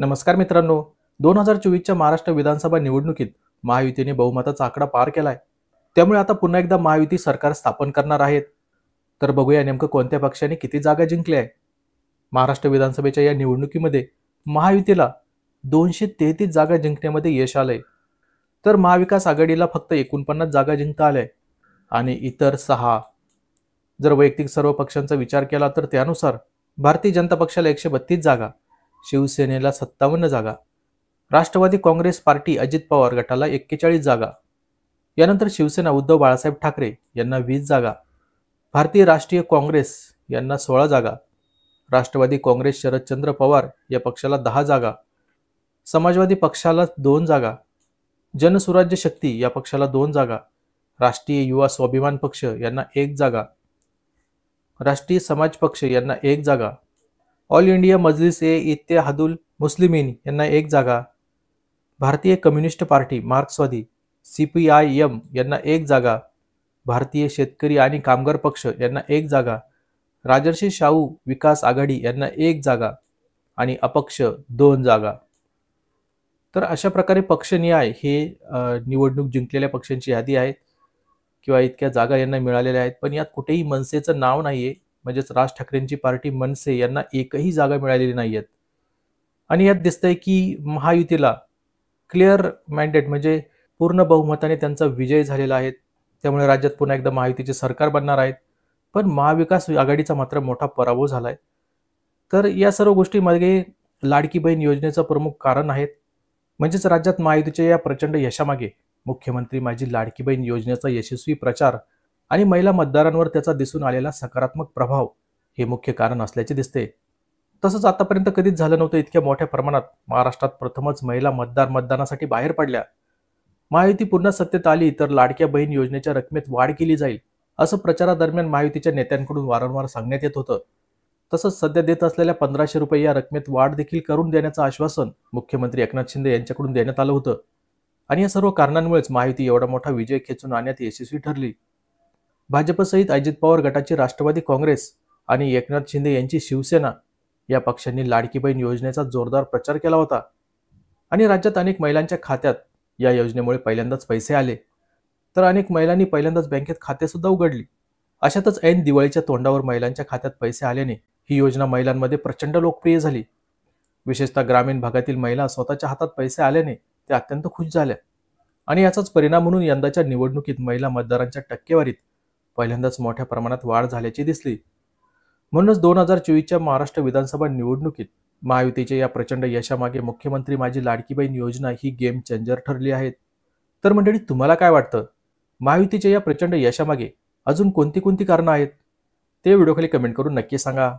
नमस्कार मित्रांनो. 2024च्या महाराष्ट्र विधानसभा निवडणुकीत महायुतीने बहुमताचा आकडा पार केलाय. त्यामुळे आता पुन्हा एकदा महायुती सरकार स्थापन करणार आहेत. तर बघूया नेमकं कोणत्या पक्षाने किती जागा जिंकल्या आहे. महाराष्ट्र विधानसभेच्या या निवडणुकीमध्ये महायुतीला 233 जागा जिंकण्यामध्ये यश आलंय. तर महाविकास आघाडीला फक्त 49 जागा जिंकता आल्या आणि इतर 6. जर वैयक्तिक सर्व पक्षांचा विचार केला तर त्यानुसार भारतीय जनता पक्षाला 132 जागा, शिवसेनेला 57 जागा, राष्ट्रवादी काँग्रेस पार्टी अजित पवार गटाला 41 जागा, यानंतर शिवसेना उद्धव बाळासाहेब ठाकरे यांना 20 जागा, भारतीय राष्ट्रीय काँग्रेस यांना 16 जागा, राष्ट्रवादी काँग्रेस शरदचंद्र पवार या पक्षाला 10 जागा, समाजवादी पक्षाला 2 जागा, जनसुराज्य शक्ती या पक्षाला 2 जागा, राष्ट्रीय युवा स्वाभिमान पक्ष यांना 1 जागा, राष्ट्रीय समाज पक्ष यांना 1 जागा, ऑल इंडिया मजलिस ए इत्तेहादुल मुस्लिमीन यांना 1 जागा, भारतीय कम्युनिस्ट पार्टी मार्क्सवादी CPIM यांना 1 जागा, भारतीय शेतकरी आणि कामगार पक्ष यांना 1 जागा, राजर्षी शाहू विकास आघाडी यांना 1 जागा आणि अपक्ष 2 जागा. तर अशा प्रकारे पक्षनिहाय हे निवडणूक जिंकलेल्या पक्षांची यादी आहे किंवा इतक्या जागा यांना मिळालेल्या आहेत. पण यात कुठेही मनसेचं नाव नाहीये. म्हणजेच राज ठाकरेंची पार्टी मनसे यांना एकही जागा मिळालेली नाहीयेत. आणि यात दिसतंय की महायुतीला क्लिअर मॅन्डेट म्हणजे पूर्ण बहुमताने त्यांचा विजय झालेला आहे. त्यामुळे राज्यात पुन्हा एकदा महायुतीचे सरकार बनणार आहेत. पण महाविकास आघाडीचा मात्र मोठा पराभव झालाय. तर या सर्व गोष्टींमध्ये लाडकी बहीण योजनेचं प्रमुख कारण आहेत. म्हणजेच राज्यात महायुतीच्या या प्रचंड यशामागे मुख्यमंत्री माझी लाडकी बहीण योजनेचा यशस्वी प्रचार आणि महिला मतदारांवर त्याचा दिसून आलेला सकारात्मक प्रभाव हे मुख्य कारण असल्याचे दिसते. तसंच आतापर्यंत कधीच झालं नव्हतं इतक्या मोठ्या प्रमाणात महाराष्ट्रात प्रथमच महिला मतदार मतदानासाठी बाहेर पडल्या. महायुती पुन्हा सत्तेत आली तर लाडक्या बहीण योजनेच्या रकमेत वाढ केली जाईल असं प्रचारादरम्यान महायुतीच्या नेत्यांकडून वारंवार सांगण्यात येत होतं. तसंच सध्या देत असलेल्या 1500 रुपये या रकमेत वाढ देखील करून देण्याचं आश्वासन मुख्यमंत्री एकनाथ शिंदे यांच्याकडून देण्यात आलं होतं. आणि या सर्व कारणांमुळेच महायुती एवढा मोठा विजय खेचून आणण्यात यशस्वी ठरली. भाजपसहित अजित पवार गटाची राष्ट्रवादी काँग्रेस आणि एकनाथ शिंदे यांची शिवसेना या पक्षांनी लाडकी बहीण योजनेचा जोरदार प्रचार केला होता. आणि राज्यात अनेक महिलांच्या खात्यात या योजनेमुळे पहिल्यांदाच पैसे आले. तर अनेक महिलांनी पहिल्यांदाच बँकेत खाते सुद्धा उघडली. अशातच ऐन दिवाळीच्या तोंडावर महिलांच्या खात्यात पैसे आल्याने ही योजना महिलांमध्ये प्रचंड लोकप्रिय झाली. विशेषतः ग्रामीण भागातील महिला स्वतःच्या हातात पैसे आल्याने त्या अत्यंत खुश झाल्या. आणि याचाच परिणाम म्हणून यंदाच्या निवडणुकीत महिला मतदारांच्या टक्केवारीत पहिल्यांदाच मोठ्या प्रमाणात वाढ झाल्याची दिसली. म्हणूनच 2024च्या महाराष्ट्र विधानसभा निवडणुकीत महायुतीच्या या प्रचंड यशामागे मुख्यमंत्री माझी लाडकी बहीण योजना ही गेम चेंजर ठरली आहे. तर मंडळी, तुम्हाला काय वाटतं? महायुतीच्या या प्रचंड यशामागे अजून कोणती कोणती कारणं आहेत? ते व्हिडिओखाली कमेंट करून नक्की सांगा.